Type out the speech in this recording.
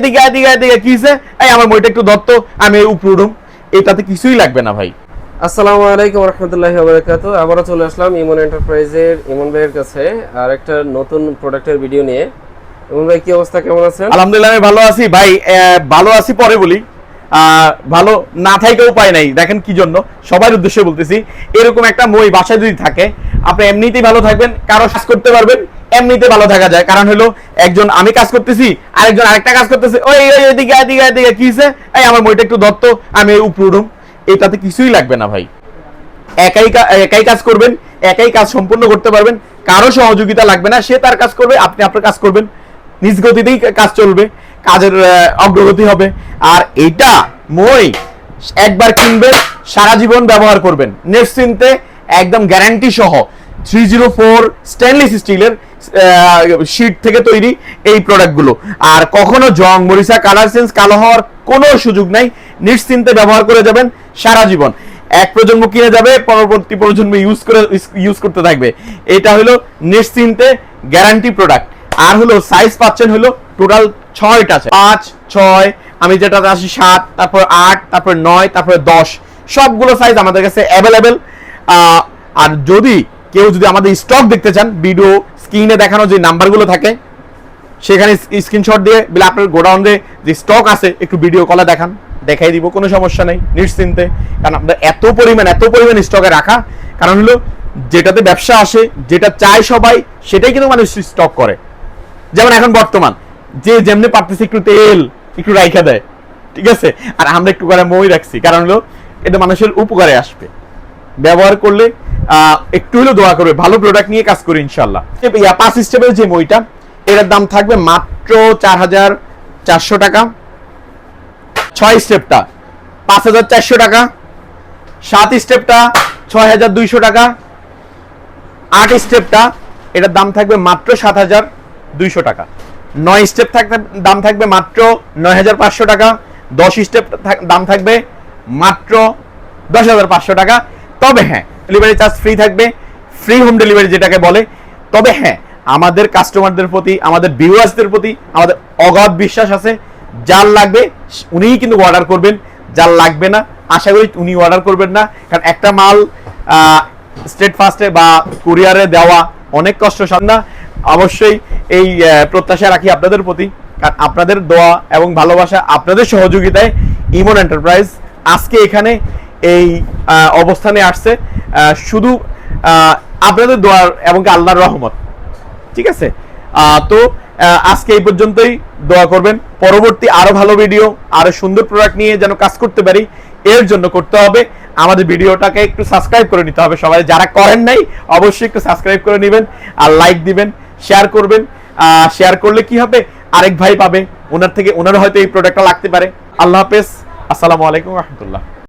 এদিকে এদিকে এদিকে কিছে এই আমার মইটা একটু দত্ত আমি উপরে উঠুম, এটাতে কিছুই লাগবে না ভাই। আসসালামু আলাইকুম রাহমাতুল্লাহি ওয়া বারাকাতুহু। আবারো চলে আসলাম ইমন এন্টারপ্রাইজের ইমন ভাইয়ের কাছে আর একটা নতুন প্রোডাক্টের ভিডিও নিয়ে। ইমন ভাই কি অবস্থা, কেমন আছেন? আলহামদুলিল্লাহ আমি ভালো আছি ভাই। ভালো আছি পরে বলি, ভালো না থাকার উপায় নাই। দেখেন কি জন্য, সবার উদ্দেশ্যে বলতেছি, এরকম একটা মই বাসায় যদি থাকে আপনি এমনিতেই ভালো থাকবেন, কারো কাজ করতে পারবেন, এমনিতে ভালো থাকা যায়। কারণ হলো একজন আমি কাজ করতেছি, আরেকজন আরেকটা কাজ করতেছে, ওই এদিকে এদিকে এদিকে কিছে এই আমার মইটা একটু দত্ত আমি উপরে উঠুম, এটাতে কিছুই লাগবে না ভাই। একাই কাজ করবেন, একাই কাজ সম্পূর্ণ করতে পারবেন, কারো সহযোগিতা লাগবে না। সে তার কাজ করবে, আপনি আপনার কাজ করবেন, নিজ গতিতেই কাজ চলবে, কাজের অগ্রগতি হবে। আর এটা মই একবার কিনবেন, সারা জীবন ব্যবহার করবেন নিশ্চিন্তে, একদম গ্যারান্টি সহ। 304 স্টেনলেস স্টিলের শীট থেকে তৈরি এই প্রোডাক্টগুলো। আর কখনো জং মরিচা কালার চেঞ্জ কালো হওয়ার কোনো সুযোগ নাই, নিশ্চিন্তে ব্যবহার করে যাবেন সারা জীবন। এক প্রজন্ম কিনে যাবে, পরবর্তী প্রজন্ম ইউজ করতে থাকবে। এটা হলো নিশ্চিন্তে গ্যারান্টি প্রোডাক্ট। আর হলো সাইজ পাচ্ছেন হলো টোটাল 6টা আছে, 5, 6, আমি যেটাতে আসি 7, তারপর 8, তারপর 9, তারপর 10, সবগুলো সাইজ আমাদের কাছে অ্যাভেলেবেল। আর যদি কেউ আমাদের স্টক দেখতে চান, ভিডিও স্ক্রিনে দেখানো যে নাম্বারগুলো থাকে সেখানে স্ক্রিনশট দিয়ে বলে আপনার গোডাউনে যে স্টক আছে একটু ভিডিও কলে দেখাই দিব, কোনো সমস্যা নেই, নিশ্চিন্তে। কারণ আপনার এত পরিমাণ স্টকে রাখা, কারণ হলো যেটাতে ব্যবসা আসে, যেটা চায় সবাই, সেটাই কিন্তু মানুষ স্টক করে। যেমন এখন বর্তমান যে যেমনি পারতেছে একটু তেল একটু রাইখা দেয়, ঠিক আছে, আর আমরা একটু করে মই রাখছি, কারণ হলো এটা মানুষের উপকারে আসবে। ব্যবহার করলে একটু হলেও দোয়া করবে, ভালো প্রোডাক্ট নিয়ে কাজ করি ইনশাল্লাহ। 5 স্টেপের যে মইটা, এটার দাম থাকবে মাত্র 4400 টাকা। 6 স্টেপটা 5400 টাকা, 7 স্টেপটা 6200 টাকা, 8 স্টেপটা এটার দাম থাকবে মাত্র 7200 টাকা, 9 স্টেপ দাম থাকবে মাত্র 9500 টাকা, 10 স্টেপ দাম থাকবে মাত্র 10500 টাকা। তবে হ্যাঁ, ডেলিভারি চার্জ ফ্রি থাকবে, ফ্রি হোম ডেলিভারি যেটাকে বলে। তবে হ্যাঁ, আমাদের কাস্টমারদের প্রতি, আমাদের ভিউয়ার্সদের প্রতি আমাদের অগাধ বিশ্বাস আছে। যার লাগবে উনিই কিন্তু অর্ডার করবেন, যার লাগবে না আশা করি উনি অর্ডার করবেন না। কারণ একটা মাল স্টেট ফাস্টে বা কুরিয়ারে দেওয়া অনেক কষ্ট সামনা। অবশ্যই এই প্রত্যাশা রাখি আপনাদের প্রতি, কারণ আপনাদের দোয়া এবং ভালোবাসা, আপনাদের সহযোগিতায় ইমন এন্টারপ্রাইজ আজকে এখানে এই অবস্থানে আসছে, শুধু আপনাদের দোয়া এবং আল্লাহর রহমত, ঠিক আছে। তো আজকে এই পর্যন্তই, দোয়া করবেন। পরবর্তী আরো ভালো ভিডিও, আরো সুন্দর প্রোডাক্ট নিয়ে যেন কাজ করতে পারি, এর জন্য করতে হবে আমাদের ভিডিওটাকে একটু সাবস্ক্রাইব করে নিতে হবে। সবাই যারা করেন নাই অবশ্যই একটু সাবস্ক্রাইব করে নেবেন, আর লাইক দিবেন, শেয়ার করবেন। শেয়ার করলে কি হবে, আরেক ভাই পাবে, ওনার হয়তো এই প্রোডাক্টটা লাগতে পারে। আল্লাহ হাফেজ, আসসালামু আলাইকুম রহমতুল্লাহ।